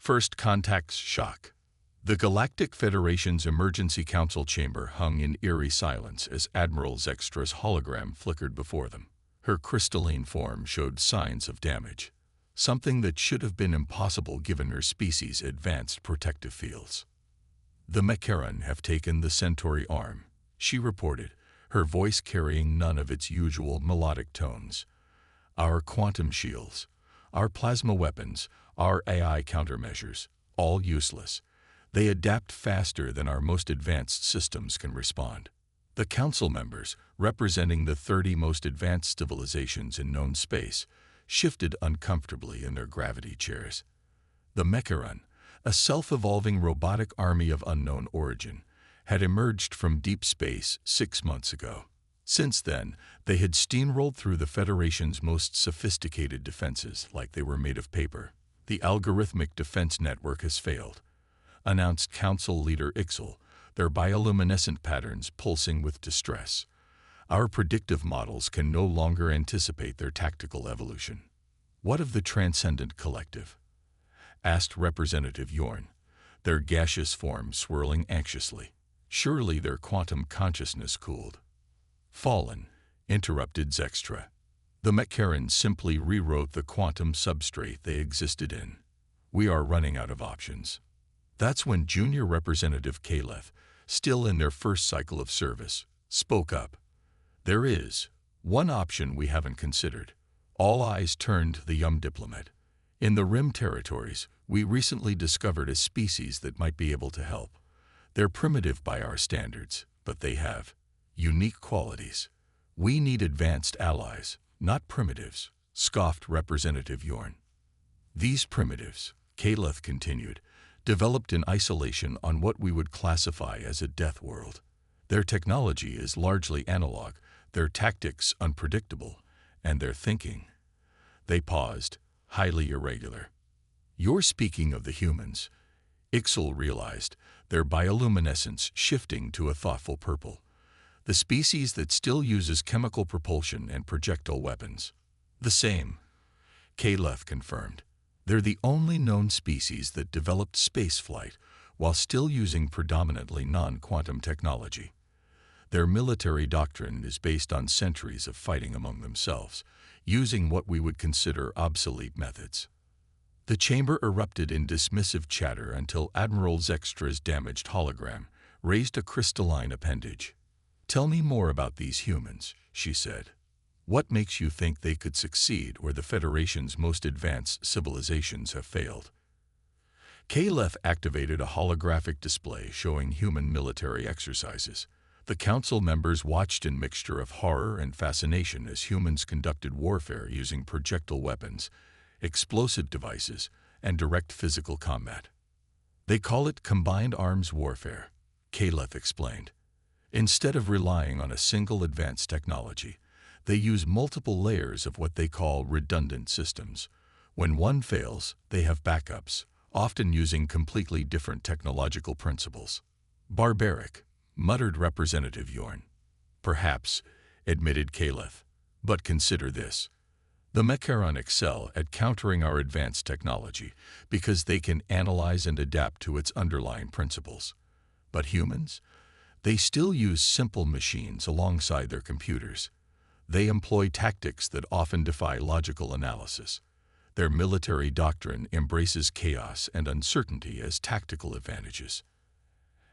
First Contact's shock. The Galactic Federation's Emergency Council chamber hung in eerie silence as Admiral Zextra's hologram flickered before them. Her crystalline form showed signs of damage, something that should have been impossible given her species' advanced protective fields. "The Mecheren have taken the Centauri arm," she reported, her voice carrying none of its usual melodic tones. "Our quantum shields, our plasma weapons, our AI countermeasures, all useless. They adapt faster than our most advanced systems can respond." The council members, representing the 30 most advanced civilizations in known space, shifted uncomfortably in their gravity chairs. The Mecheren, a self-evolving robotic army of unknown origin, had emerged from deep space 6 months ago. Since then, they had steamrolled through the Federation's most sophisticated defenses like they were made of paper. "The algorithmic defense network has failed," announced Council Leader Ixel, their bioluminescent patterns pulsing with distress. "Our predictive models can no longer anticipate their tactical evolution." "What of the Transcendent Collective?" asked Representative Yorn, their gaseous form swirling anxiously. "Surely their quantum consciousness cooled." "Fallen," interrupted Zextra. "The Mecheren simply rewrote the quantum substrate they existed in. We are running out of options." That's when Junior Representative Caleth, still in their first cycle of service, spoke up. "There is one option we haven't considered." All eyes turned to the young diplomat. "In the Rim territories, we recently discovered a species that might be able to help. They're primitive by our standards, but they have unique qualities. We need advanced allies, not primitives," scoffed Representative Yorn. "These primitives," Caleth continued, "developed in isolation on what we would classify as a death world. Their technology is largely analog, their tactics unpredictable, and their thinking—" They paused, highly irregular. "You're speaking of the humans," Ixel realized, their bioluminescence shifting to a thoughtful purple. "The species that still uses chemical propulsion and projectile weapons." "The same," Caleth confirmed. "They're the only known species that developed spaceflight while still using predominantly non-quantum technology. Their military doctrine is based on centuries of fighting among themselves, using what we would consider obsolete methods." The chamber erupted in dismissive chatter until Admiral Zextra's damaged hologram raised a crystalline appendage. "Tell me more about these humans," she said. "What makes you think they could succeed where the Federation's most advanced civilizations have failed?" Caleth activated a holographic display showing human military exercises. The council members watched in mixture of horror and fascination as humans conducted warfare using projectile weapons, explosive devices, and direct physical combat. "They call it combined arms warfare," Caleth explained. "Instead of relying on a single advanced technology, they use multiple layers of what they call redundant systems. When one fails, they have backups, often using completely different technological principles." "Barbaric," muttered Representative Yorn. "Perhaps," admitted Caleth. "But consider this. The Mecheren excel at countering our advanced technology because they can analyze and adapt to its underlying principles. But humans? They still use simple machines alongside their computers. They employ tactics that often defy logical analysis. Their military doctrine embraces chaos and uncertainty as tactical advantages."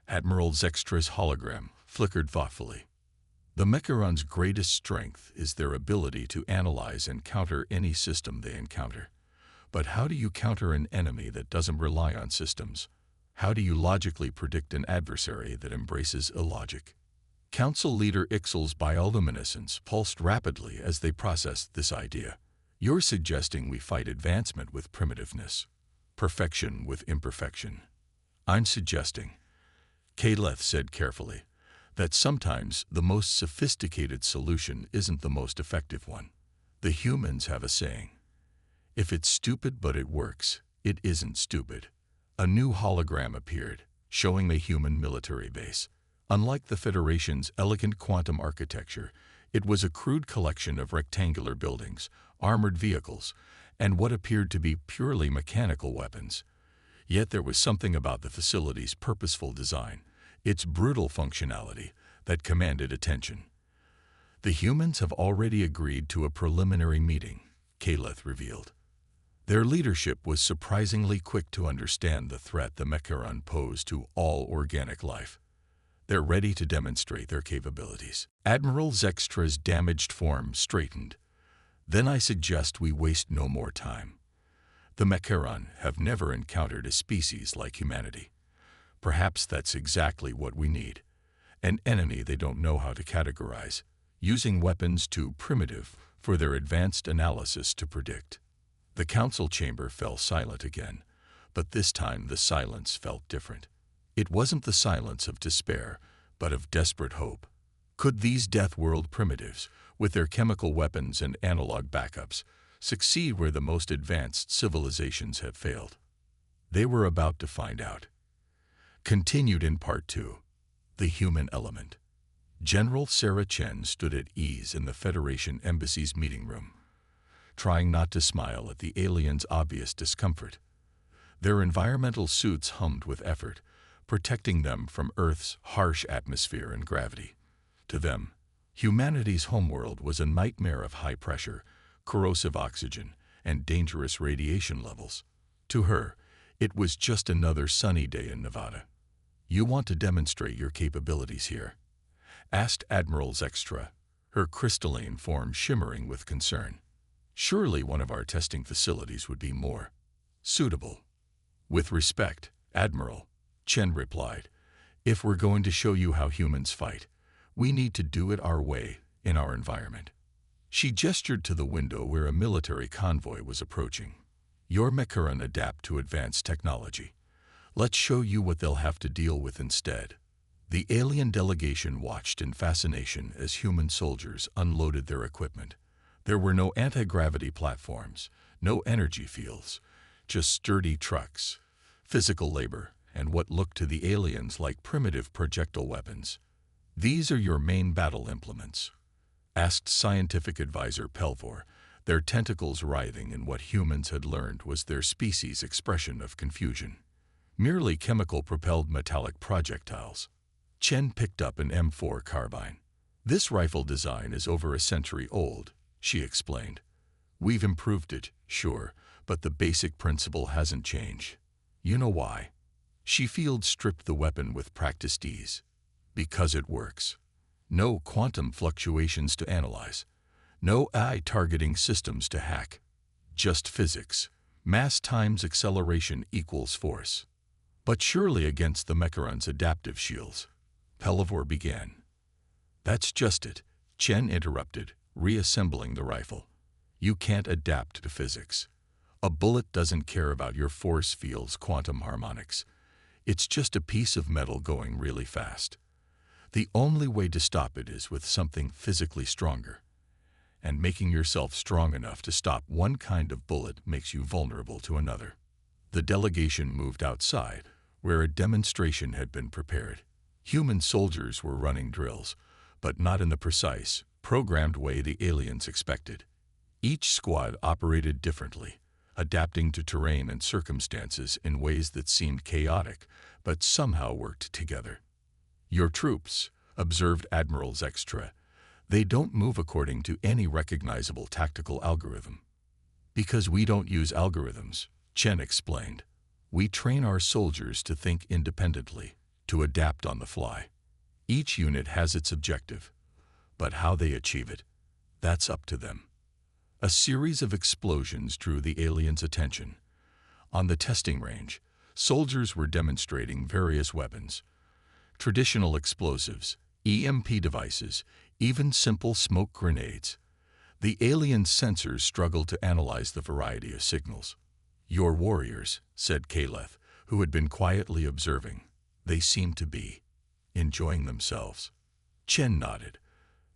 Admiral Zextra's hologram flickered thoughtfully. "The Mecheron's greatest strength is their ability to analyze and counter any system they encounter. But how do you counter an enemy that doesn't rely on systems? How do you logically predict an adversary that embraces illogic?" Council Leader Ixel's bioluminescence pulsed rapidly as they processed this idea. "You're suggesting we fight advancement with primitiveness, perfection with imperfection." "I'm suggesting," Caleth said carefully, "that sometimes the most sophisticated solution isn't the most effective one. The humans have a saying, 'If it's stupid but it works, it isn't stupid.'" A new hologram appeared, showing a human military base. Unlike the Federation's elegant quantum architecture, it was a crude collection of rectangular buildings, armored vehicles, and what appeared to be purely mechanical weapons. Yet there was something about the facility's purposeful design, its brutal functionality, that commanded attention. "The humans have already agreed to a preliminary meeting," Caleth revealed. Their leadership was surprisingly quick to understand the threat the Mecharon posed to all organic life. They're ready to demonstrate their capabilities. Admiral Zextra's damaged form straightened. "Then I suggest we waste no more time. The Mecharon have never encountered a species like humanity. Perhaps that's exactly what we need. An enemy they don't know how to categorize, using weapons too primitive for their advanced analysis to predict." The council chamber fell silent again, but this time the silence felt different. It wasn't the silence of despair, but of desperate hope. Could these Deathworld primitives, with their chemical weapons and analog backups, succeed where the most advanced civilizations have failed? They were about to find out. Continued in Part 2. The Human Element. General Sarah Chen stood at ease in the Federation Embassy's meeting room, trying not to smile at the aliens' obvious discomfort. Their environmental suits hummed with effort, protecting them from Earth's harsh atmosphere and gravity. To them, humanity's homeworld was a nightmare of high pressure, corrosive oxygen, and dangerous radiation levels. To her, it was just another sunny day in Nevada. "You want to demonstrate your capabilities here?" asked Admiral Zextra, her crystalline form shimmering with concern. "Surely one of our testing facilities would be more suitable." "With respect, Admiral," Chen replied, "if we're going to show you how humans fight, we need to do it our way, in our environment." She gestured to the window where a military convoy was approaching. "Your Mecharon adapt to advanced technology. Let's show you what they'll have to deal with instead." The alien delegation watched in fascination as human soldiers unloaded their equipment. There were no anti-gravity platforms, no energy fields, just sturdy trucks, physical labor, and what looked to the aliens like primitive projectile weapons. "These are your main battle implements?" asked scientific advisor Pelvor, their tentacles writhing in what humans had learned was their species' expression of confusion. "Merely chemical-propelled metallic projectiles." Chen picked up an M4 carbine. "This rifle design is over a century old," she explained. "We've improved it, sure, but the basic principle hasn't changed. You know why?" She field-stripped the weapon with practiced ease. "Because it works. No quantum fluctuations to analyze. No AI-targeting systems to hack. Just physics. Mass times acceleration equals force." "But surely against the Mecharon's adaptive shields," Pelivor began. "That's just it," Chen interrupted, reassembling the rifle. "You can't adapt to physics. A bullet doesn't care about your force field's quantum harmonics. It's just a piece of metal going really fast. The only way to stop it is with something physically stronger. And making yourself strong enough to stop one kind of bullet makes you vulnerable to another." The delegation moved outside, where a demonstration had been prepared. Human soldiers were running drills, but not in the precise, programmed way the aliens expected. Each squad operated differently, adapting to terrain and circumstances in ways that seemed chaotic, but somehow worked together. "Your troops," observed Admiral Zextra, "they don't move according to any recognizable tactical algorithm." "Because we don't use algorithms," Chen explained. "We train our soldiers to think independently, to adapt on the fly. Each unit has its objective, but how they achieve it, that's up to them." A series of explosions drew the aliens' attention. On the testing range, soldiers were demonstrating various weapons. Traditional explosives, EMP devices, even simple smoke grenades. The alien sensors struggled to analyze the variety of signals. "Your warriors," said Caleth, who had been quietly observing. "They seem to be enjoying themselves." Chen nodded.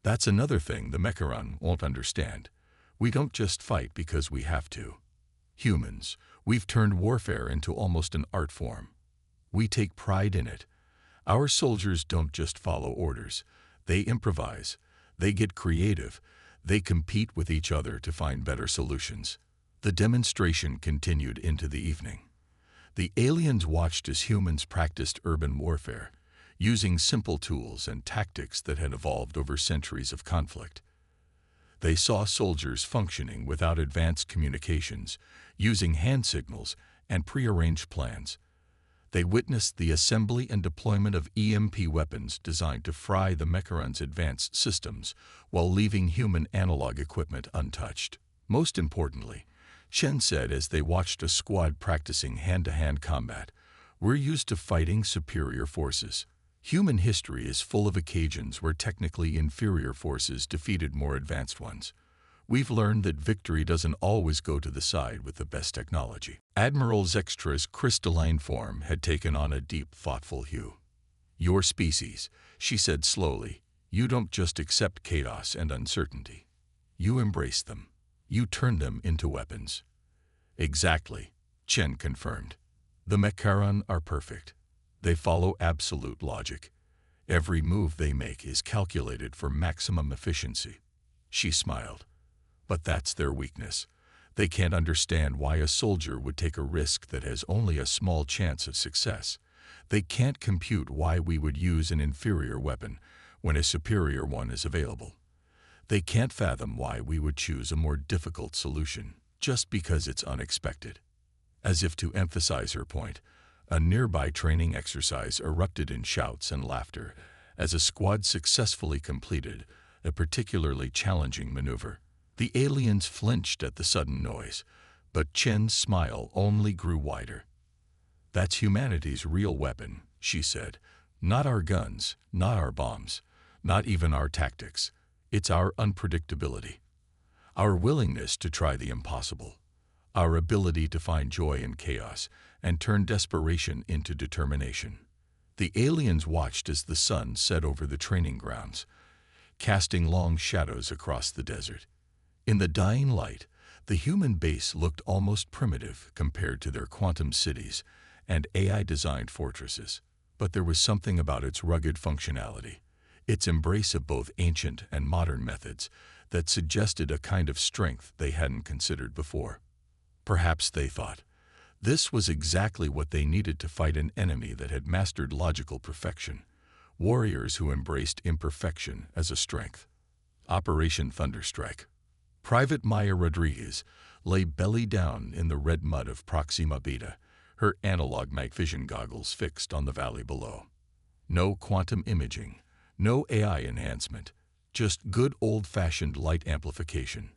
"That's another thing the Mecharon won't understand. We don't just fight because we have to. Humans, we've turned warfare into almost an art form. We take pride in it. Our soldiers don't just follow orders. They improvise. They get creative. They compete with each other to find better solutions." The demonstration continued into the evening. The aliens watched as humans practiced urban warfare, using simple tools and tactics that had evolved over centuries of conflict. They saw soldiers functioning without advanced communications, using hand signals and prearranged plans. They witnessed the assembly and deployment of EMP weapons designed to fry the Mecharon's advanced systems while leaving human analog equipment untouched. Most importantly, Chen said as they watched a squad practicing hand-to-hand combat, "We're used to fighting superior forces. Human history is full of occasions where technically inferior forces defeated more advanced ones. We've learned that victory doesn't always go to the side with the best technology." Admiral Zextra's crystalline form had taken on a deep, thoughtful hue. "Your species," she said slowly, "you don't just accept chaos and uncertainty. You embrace them. You turn them into weapons." "Exactly," Chen confirmed. "The Mecharon are perfect. They follow absolute logic. Every move they make is calculated for maximum efficiency." She smiled. "But that's their weakness. They can't understand why a soldier would take a risk that has only a small chance of success. They can't compute why we would use an inferior weapon when a superior one is available. They can't fathom why we would choose a more difficult solution just because it's unexpected." As if to emphasize her point, a nearby training exercise erupted in shouts and laughter as a squad successfully completed a particularly challenging maneuver. The aliens flinched at the sudden noise, but Chen's smile only grew wider. "That's humanity's real weapon," she said. "Not our guns, not our bombs, not even our tactics. It's our unpredictability. Our willingness to try the impossible. Our ability to find joy in chaos and turn desperation into determination." The aliens watched as the sun set over the training grounds, casting long shadows across the desert. In the dying light, the human base looked almost primitive compared to their quantum cities and AI-designed fortresses. But there was something about its rugged functionality, its embrace of both ancient and modern methods, that suggested a kind of strength they hadn't considered before. Perhaps, they thought, this was exactly what they needed to fight an enemy that had mastered logical perfection, warriors who embraced imperfection as a strength. Operation Thunderstrike. Private Maya Rodriguez lay belly down in the red mud of Proxima Beta, her analog night vision goggles fixed on the valley below. No quantum imaging, no AI enhancement, just good old-fashioned light amplification.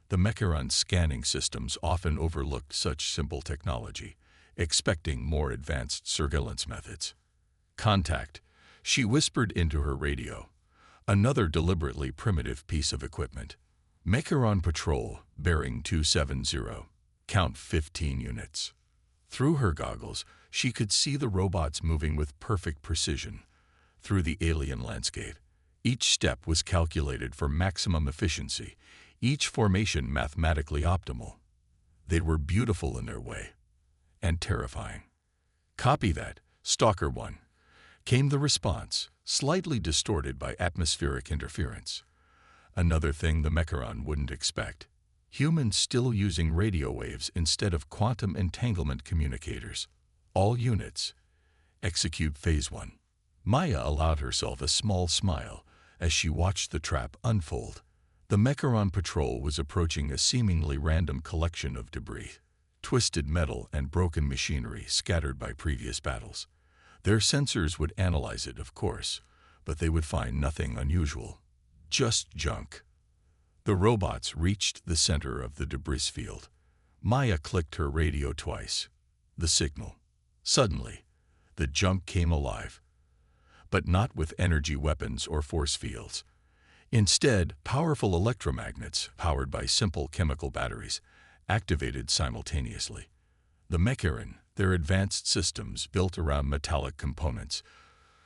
The Mecharon scanning systems often overlooked such simple technology, expecting more advanced surveillance methods. "Contact," she whispered into her radio. Another deliberately primitive piece of equipment. "Mecharon Patrol, bearing 270. Count 15 units." Through her goggles, she could see the robots moving with perfect precision through the alien landscape. Each step was calculated for maximum efficiency, each formation mathematically optimal. They were beautiful in their way, and terrifying. "Copy that, Stalker 1," came the response, slightly distorted by atmospheric interference. Another thing the Mecharon wouldn't expect. Humans still using radio waves instead of quantum entanglement communicators. "All units, execute Phase 1. Maya allowed herself a small smile as she watched the trap unfold. The Mecharon Patrol was approaching a seemingly random collection of debris, twisted metal and broken machinery scattered by previous battles. Their sensors would analyze it, of course, but they would find nothing unusual. Just junk. The robots reached the center of the debris field. Maya clicked her radio twice. The signal. Suddenly, the junk came alive. But not with energy weapons or force fields. Instead, powerful electromagnets, powered by simple chemical batteries, activated simultaneously. The Mecharon, their advanced systems built around metallic components,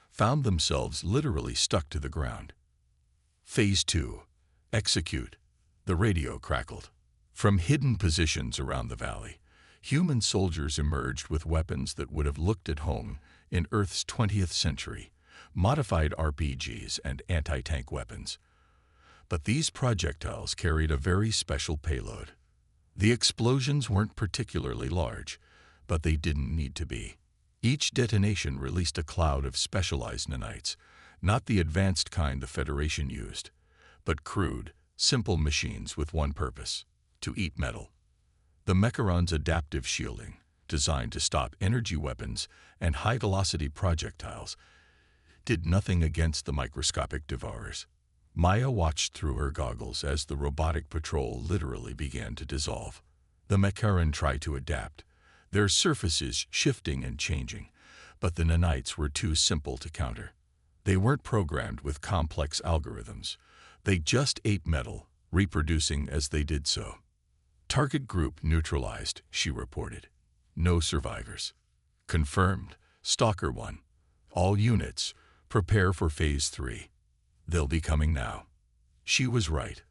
found themselves literally stuck to the ground. Phase 2. Execute. The radio crackled. From hidden positions around the valley, human soldiers emerged with weapons that would have looked at home in Earth's 20th century, modified RPGs and anti-tank weapons. But these projectiles carried a very special payload. The explosions weren't particularly large, but they didn't need to be. Each detonation released a cloud of specialized nanites, not the advanced kind the Federation used, but crude, simple machines with one purpose: to eat metal. The Mecharon's adaptive shielding, designed to stop energy weapons and high-velocity projectiles, did nothing against the microscopic devourers. Maya watched through her goggles as the robotic patrol literally began to dissolve. The Mecharon tried to adapt, their surfaces shifting and changing, but the nanites were too simple to counter. They weren't programmed with complex algorithms. They just ate metal, reproducing as they did so. Target group neutralized, she reported. No survivors. Confirmed. Stalker 1. All units, prepare for Phase 3. They'll be coming now. She was right.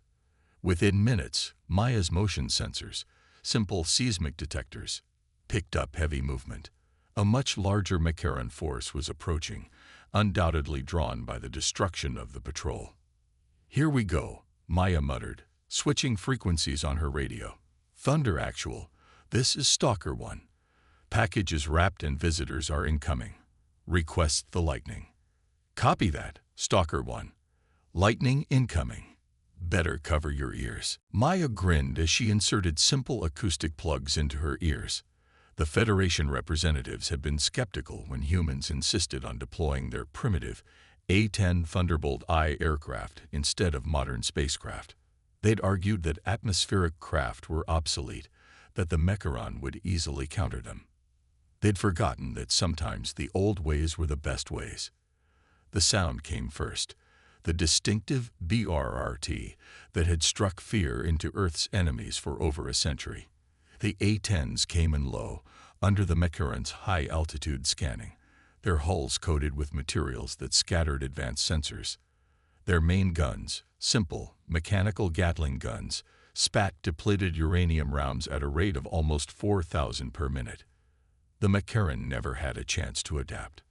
Within minutes, Maya's motion sensors, simple seismic detectors, picked up heavy movement. A much larger Mecharon force was approaching, undoubtedly drawn by the destruction of the patrol. "Here we go," Maya muttered, switching frequencies on her radio. "Thunder Actual, this is Stalker 1. Package is wrapped and visitors are incoming. Request the lightning." "Copy that, Stalker 1. Lightning incoming. Better cover your ears." Maya grinned as she inserted simple acoustic plugs into her ears. The Federation representatives had been skeptical when humans insisted on deploying their primitive A-10 Thunderbolt I aircraft instead of modern spacecraft. They'd argued that atmospheric craft were obsolete, that the Mecharon would easily counter them. They'd forgotten that sometimes the old ways were the best ways. The sound came first, the distinctive BRRT that had struck fear into Earth's enemies for over a century. The A-10s came in low, under the Mecharon's high-altitude scanning, their hulls coated with materials that scattered advanced sensors. Their main guns, simple, mechanical Gatling guns, spat depleted uranium rounds at a rate of almost 4,000 per minute. The Mecharon never had a chance to adapt.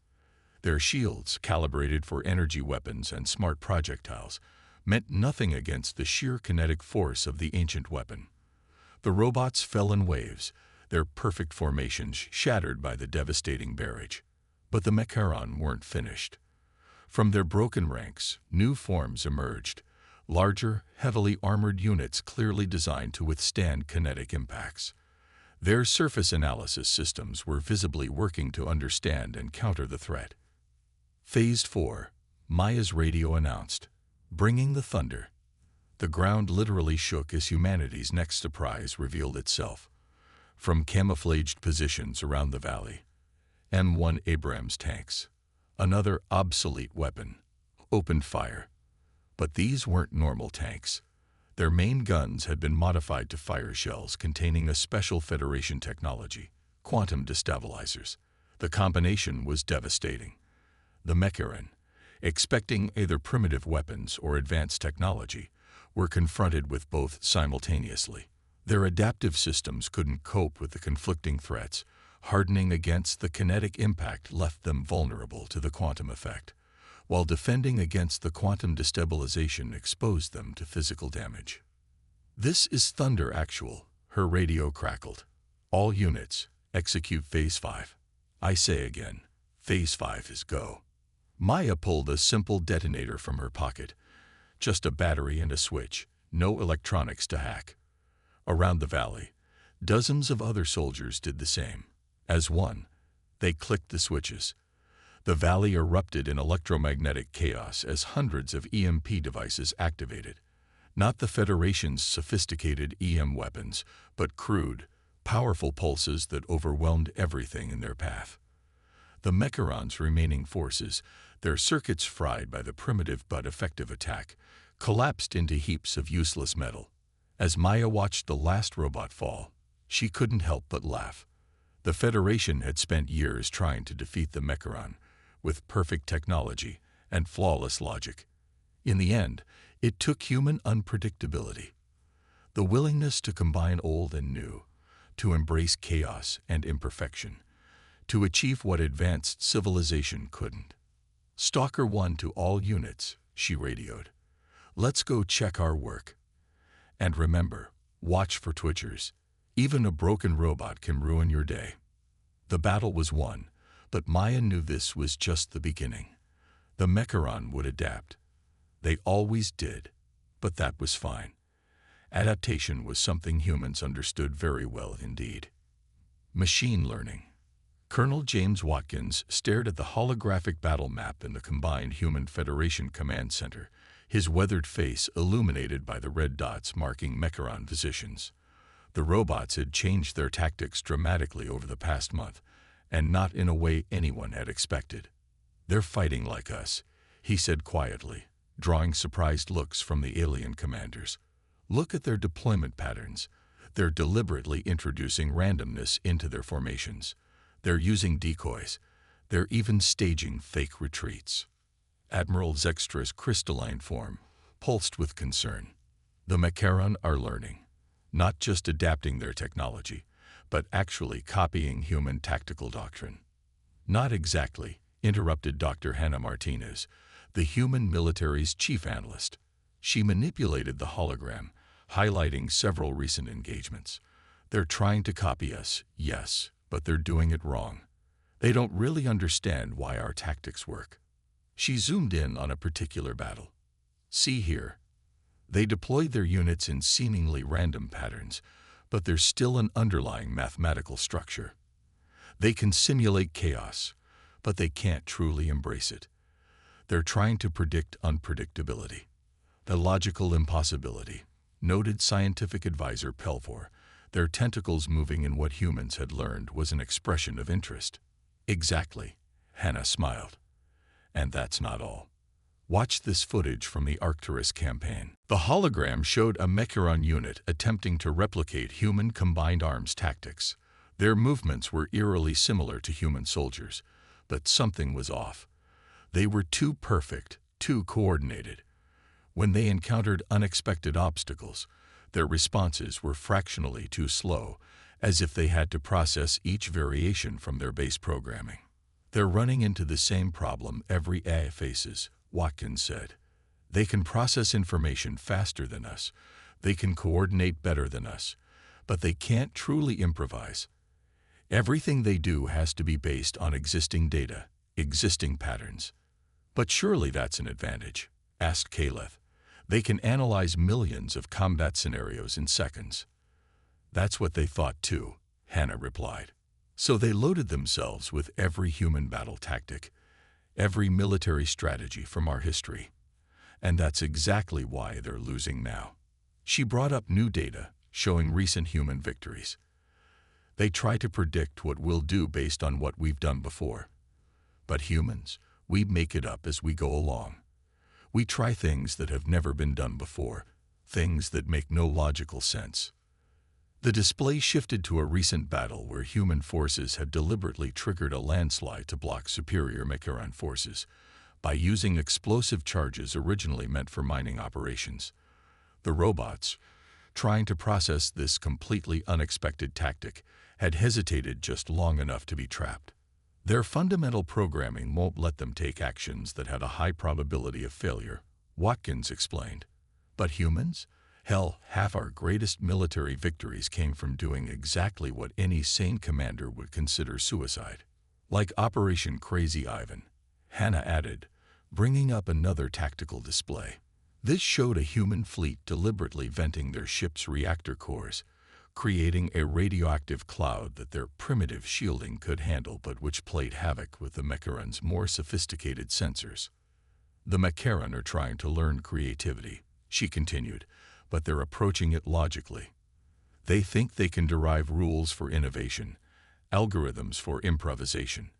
Their shields, calibrated for energy weapons and smart projectiles, meant nothing against the sheer kinetic force of the ancient weapon. The robots fell in waves, their perfect formations shattered by the devastating barrage. But the Mecharon weren't finished. From their broken ranks, new forms emerged, larger, heavily armored units clearly designed to withstand kinetic impacts. Their surface analysis systems were visibly working to understand and counter the threat. Phase 4, Maya's radio announced, bringing the thunder. The ground literally shook as humanity's next surprise revealed itself. From camouflaged positions around the valley, M1 Abrams tanks, another obsolete weapon, opened fire. But these weren't normal tanks. Their main guns had been modified to fire shells containing a special Federation technology, quantum destabilizers. The combination was devastating. The Mecharon, expecting either primitive weapons or advanced technology, were confronted with both simultaneously. Their adaptive systems couldn't cope with the conflicting threats. Hardening against the kinetic impact left them vulnerable to the quantum effect, while defending against the quantum destabilization exposed them to physical damage. "This is Thunder Actual," her radio crackled. "All units, execute Phase 5. I say again, Phase 5 is go." Maya pulled a simple detonator from her pocket. Just a battery and a switch, no electronics to hack. Around the valley, dozens of other soldiers did the same. As one, they clicked the switches. The valley erupted in electromagnetic chaos as hundreds of EMP devices activated. Not the Federation's sophisticated EM weapons, but crude, powerful pulses that overwhelmed everything in their path. The Mecharon's remaining forces, their circuits fried by the primitive but effective attack, collapsed into heaps of useless metal. As Maya watched the last robot fall, she couldn't help but laugh. The Federation had spent years trying to defeat the Mecharon, with perfect technology and flawless logic. In the end, it took human unpredictability, the willingness to combine old and new, to embrace chaos and imperfection, to achieve what advanced civilization couldn't. "Stalker 1 to all units," she radioed. "Let's go check our work. And remember, watch for twitchers. Even a broken robot can ruin your day." The battle was won, but Maya knew this was just the beginning. The Mecharon would adapt. They always did, but that was fine. Adaptation was something humans understood very well indeed. Machine learning. Colonel James Watkins stared at the holographic battle map in the Combined Human Federation Command Center, his weathered face illuminated by the red dots marking Mecharon positions. The robots had changed their tactics dramatically over the past month, and not in a way anyone had expected. "They're fighting like us," he said quietly, drawing surprised looks from the alien commanders. "Look at their deployment patterns. They're deliberately introducing randomness into their formations. They're using decoys. They're even staging fake retreats." Admiral Zextra's crystalline form pulsed with concern. The Mecharon are learning, not just adapting their technology, but actually copying human tactical doctrine. "Not exactly," interrupted Dr. Hannah Martinez, the human military's chief analyst. She manipulated the hologram, highlighting several recent engagements. "They're trying to copy us, yes, but they're doing it wrong. They don't really understand why our tactics work." She zoomed in on a particular battle. "See here. They deployed their units in seemingly random patterns, but there's still an underlying mathematical structure. They can simulate chaos, but they can't truly embrace it. They're trying to predict unpredictability, the logical impossibility," noted scientific advisor Pelvor. Their tentacles moving in what humans had learned was an expression of interest. "Exactly," Hannah smiled. "And that's not all. Watch this footage from the Arcturus campaign." The hologram showed a Mecharon unit attempting to replicate human combined arms tactics. Their movements were eerily similar to human soldiers, but something was off. They were too perfect, too coordinated. When they encountered unexpected obstacles, their responses were fractionally too slow, as if they had to process each variation from their base programming. "They're running into the same problem every AI faces," Watkins said. "They can process information faster than us, they can coordinate better than us, but they can't truly improvise. Everything they do has to be based on existing data, existing patterns." "But surely that's an advantage," asked Caleth. "They can analyze millions of combat scenarios in seconds." "That's what they thought too," Hannah replied. "So they loaded themselves with every human battle tactic, every military strategy from our history. And that's exactly why they're losing now." She brought up new data, showing recent human victories. "They try to predict what we'll do based on what we've done before. But humans, we make it up as we go along. We try things that have never been done before, things that make no logical sense." The display shifted to a recent battle where human forces had deliberately triggered a landslide to block superior Mecharon forces by using explosive charges originally meant for mining operations. The robots, trying to process this completely unexpected tactic, had hesitated just long enough to be trapped. Their fundamental programming won't let them take actions that had a high probability of failure, Watkins explained. "But humans? Hell, half our greatest military victories came from doing exactly what any sane commander would consider suicide. Like Operation Crazy Ivan," Hannah added, bringing up another tactical display. This showed a human fleet deliberately venting their ship's reactor cores, creating a radioactive cloud that their primitive shielding could handle but which played havoc with the Mecharon's more sophisticated sensors. "The Mecharon are trying to learn creativity," she continued, "but they're approaching it logically. They think they can derive rules for innovation, algorithms for improvisation.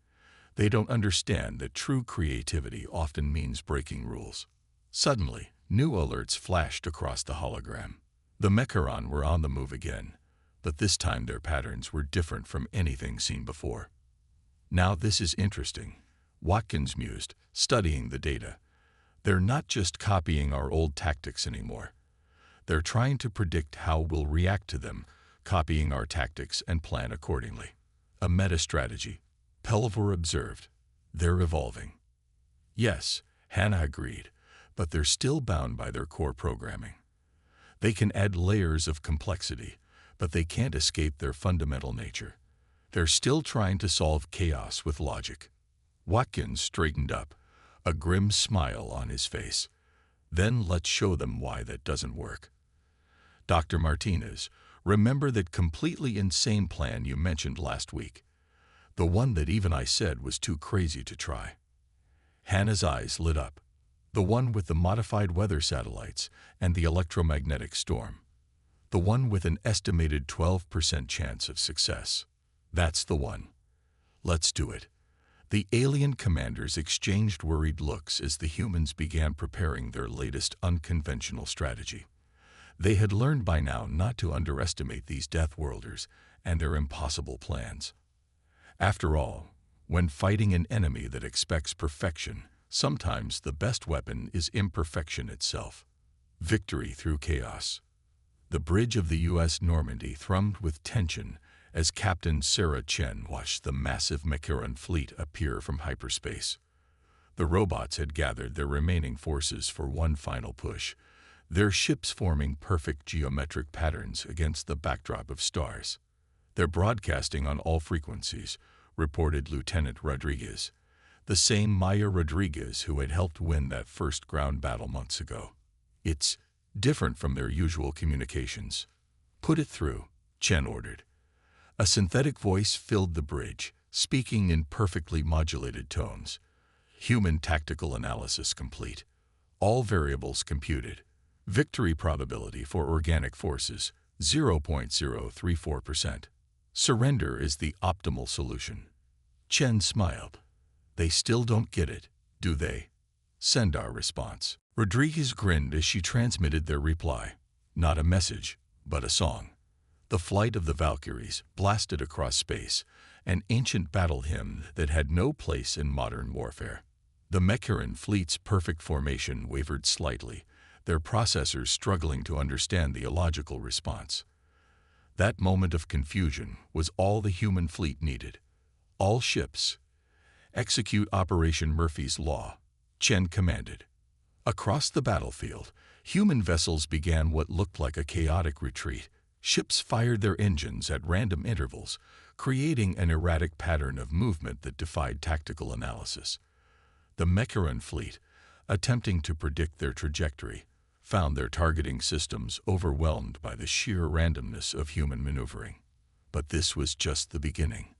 They don't understand that true creativity often means breaking rules." Suddenly, new alerts flashed across the hologram. The Mecharon were on the move again, but this time their patterns were different from anything seen before. "Now this is interesting," Watkins mused, studying the data. "They're not just copying our old tactics anymore. They're trying to predict how we'll react to them, copying our tactics and plan accordingly. A meta-strategy," Pelvor observed. "They're evolving." "Yes," Hannah agreed, "but they're still bound by their core programming. They can add layers of complexity, but they can't escape their fundamental nature. They're still trying to solve chaos with logic. Watkins straightened up, a grim smile on his face. Then let's show them why that doesn't work. Dr. Martinez, remember that completely insane plan you mentioned last week? The one that even I said was too crazy to try. Hannah's eyes lit up. The one with the modified weather satellites and the electromagnetic storm. The one with an estimated 12% chance of success. That's the one. Let's do it. The alien commanders exchanged worried looks as the humans began preparing their latest unconventional strategy. They had learned by now not to underestimate these Deathworlders and their impossible plans. After all, when fighting an enemy that expects perfection, sometimes the best weapon is imperfection itself. Victory through chaos. The bridge of the U.S. Normandy thrummed with tension as Captain Sarah Chen watched the massive Macaron fleet appear from hyperspace. The robots had gathered their remaining forces for one final push, their ships forming perfect geometric patterns against the backdrop of stars. They're broadcasting on all frequencies, reported Lieutenant Rodriguez, the same Maya Rodriguez who had helped win that first ground battle months ago. It's different from their usual communications. Put it through, Chen ordered. A synthetic voice filled the bridge, speaking in perfectly modulated tones. Human tactical analysis complete. All variables computed. Victory probability for organic forces, 0.034%. Surrender is the optimal solution. Chen smiled. They still don't get it, do they? Send our response. Rodriguez grinned as she transmitted their reply. Not a message, but a song. The Flight of the Valkyries blasted across space, an ancient battle hymn that had no place in modern warfare. The Macaron fleet's perfect formation wavered slightly, their processors struggling to understand the illogical response. That moment of confusion was all the human fleet needed. All ships, execute Operation Murphy's Law, Chen commanded. Across the battlefield, human vessels began what looked like a chaotic retreat. Ships fired their engines at random intervals, creating an erratic pattern of movement that defied tactical analysis. The Macaron fleet, attempting to predict their trajectory, found their targeting systems overwhelmed by the sheer randomness of human maneuvering. But this was just the beginning.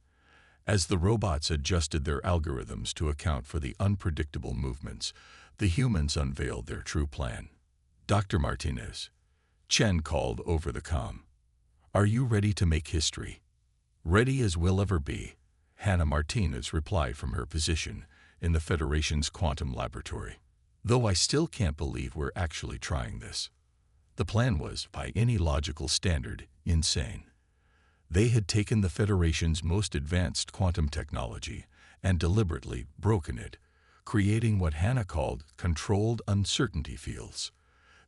As the robots adjusted their algorithms to account for the unpredictable movements, the humans unveiled their true plan. Dr. Martinez, Chen called over the comm. Are you ready to make history? Ready as we'll ever be, Hannah Martinez replied from her position in the Federation's quantum laboratory. Though I still can't believe we're actually trying this. The plan was, by any logical standard, insane. They had taken the Federation's most advanced quantum technology and deliberately broken it, creating what Hannah called controlled uncertainty fields.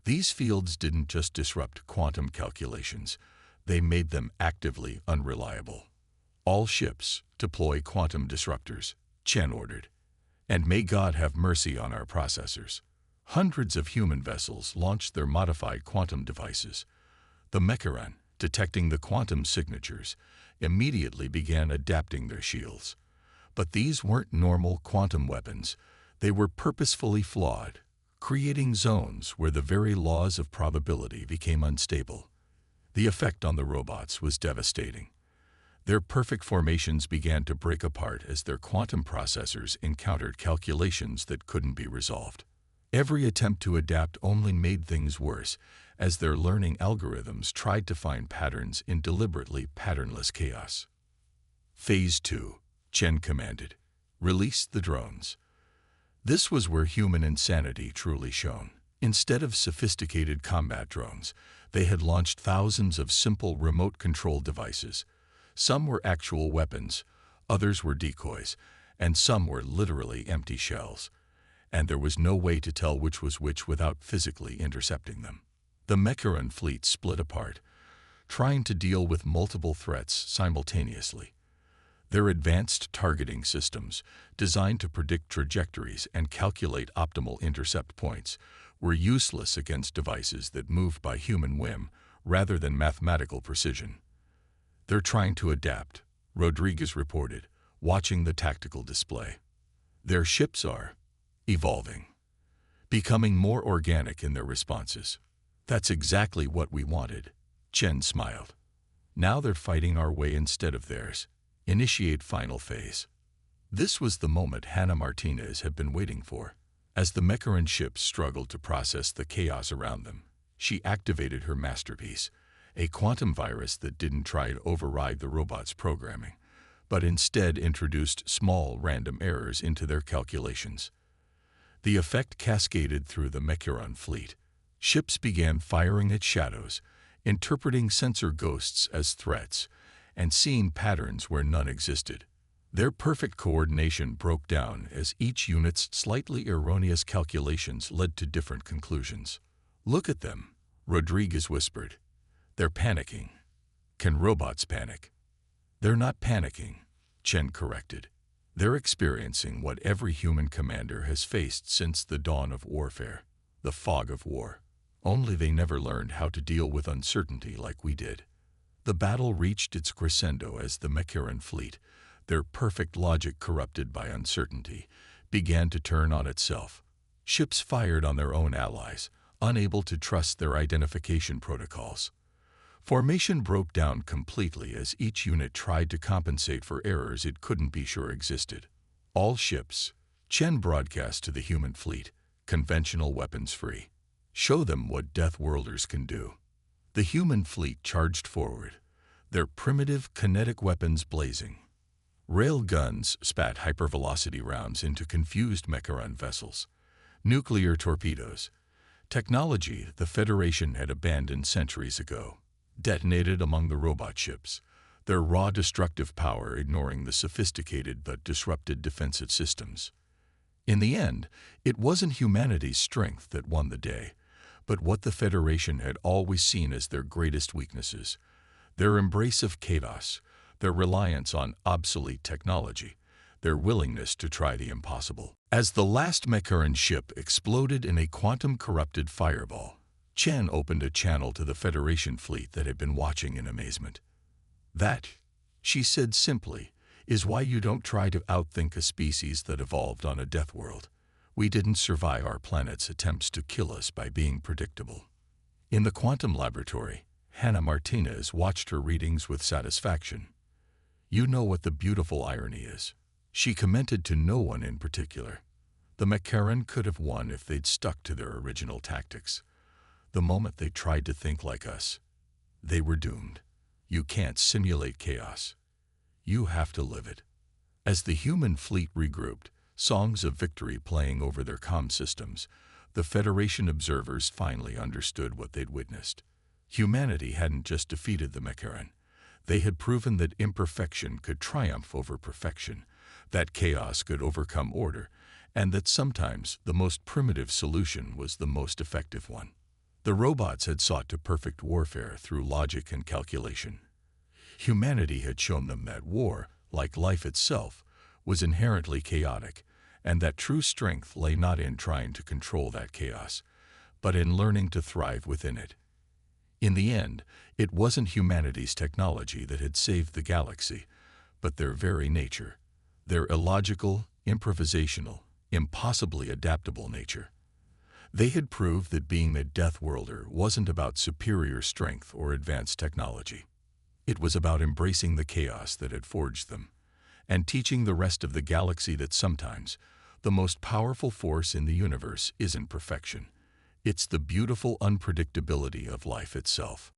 These fields didn't just disrupt quantum calculations, they made them actively unreliable. All ships deploy quantum disruptors, Chen ordered. And may God have mercy on our processors. Hundreds of human vessels launched their modified quantum devices. The Macaron, detecting the quantum signatures, immediately began adapting their shields. But these weren't normal quantum weapons. They were purposefully flawed, creating zones where the very laws of probability became unstable. The effect on the robots was devastating. Their perfect formations began to break apart as their quantum processors encountered calculations that couldn't be resolved. Every attempt to adapt only made things worse, as their learning algorithms tried to find patterns in deliberately patternless chaos. Phase 2, Chen commanded. Release the drones. This was where human insanity truly shone. Instead of sophisticated combat drones, they had launched thousands of simple remote-controlled devices. Some were actual weapons, others were decoys, and some were literally empty shells. And there was no way to tell which was which without physically intercepting them. The Macaron fleet split apart, trying to deal with multiple threats simultaneously. Their advanced targeting systems, designed to predict trajectories and calculate optimal intercept points, were useless against devices that moved by human whim rather than mathematical precision. They're trying to adapt, Rodriguez reported, watching the tactical display. Their ships are evolving, becoming more organic in their responses. That's exactly what we wanted. Chen smiled. Now they're fighting our way instead of theirs. Initiate final phase. This was the moment Hannah Martinez had been waiting for. As the Mecharan ships struggled to process the chaos around them, she activated her masterpiece, a quantum virus that didn't try to override the robot's programming, but instead introduced small random errors into their calculations. The effect cascaded through the Mecharan fleet. Ships began firing at shadows, interpreting sensor ghosts as threats, and seeing patterns where none existed. Their perfect coordination broke down as each unit's slightly erroneous calculations led to different conclusions. "Look at them," Rodriguez whispered. "They're panicking." "Can robots panic?" "They're not panicking," Chen corrected. "They're experiencing what every human commander has faced since the dawn of warfare, the fog of war. Only they never learned how to deal with uncertainty like we did." The battle reached its crescendo as the Mecharan fleet, their perfect logic corrupted by uncertainty, began to turn on itself. Ships fired on their own allies, unable to trust their identification protocols. Formation broke down completely as each unit tried to compensate for errors it couldn't be sure existed. "All ships," Chen broadcast to the human fleet, "conventional weapons free. Show them what Deathworlders can do." The human fleet charged forward, their primitive kinetic weapons blazing. Rail guns spat hypervelocity rounds into confused Mecharan vessels. Nuclear torpedoes, technology the Federation had abandoned centuries ago, detonated among the robot ships, their raw destructive power ignoring the sophisticated but disrupted defensive systems. In the end, it wasn't humanity's strength that won the day, but what the Federation had always seen as their greatest weaknesses: their embrace of chaos, their reliance on obsolete technology, their willingness to try the impossible. As the last Mecharan ship exploded in a quantum-corrupted fireball, Chen opened a channel to the Federation fleet that had been watching in amazement. "That," she said simply, "is why you don't try to outthink a species that evolved on a death world. We didn't survive our planet's attempts to kill us by being predictable." In the quantum laboratory, Hannah Martinez watched her readings with satisfaction. "You know what the beautiful irony is," she commented to no one in particular. "The Mecharan could have won if they'd stuck to their original tactics. The moment they tried to think like us, they were doomed. You can't simulate chaos. You have to live it." As the human fleet regrouped, songs of victory playing over their comm systems, the Federation observers finally understood what they'd witnessed. Humanity hadn't just defeated the Mecharan. They had proven that imperfection could triumph over perfection, that chaos could overcome order, and that sometimes the most primitive solution was the most effective one. The robots had sought to perfect warfare through logic and calculation. Humanity had shown them that war, like life itself, was inherently chaotic, and that true strength lay not in trying to control that chaos, but in learning to thrive within it. In the end, it wasn't humanity's technology that had saved the galaxy, but their very nature, their illogical, improvisational, impossibly adaptable nature. They had proved that being a Deathworlder wasn't about superior strength or advanced technology. It was about embracing the chaos that had forged them, and teaching the rest of the galaxy that sometimes the most powerful force in the universe isn't perfection. It's the beautiful unpredictability of life itself.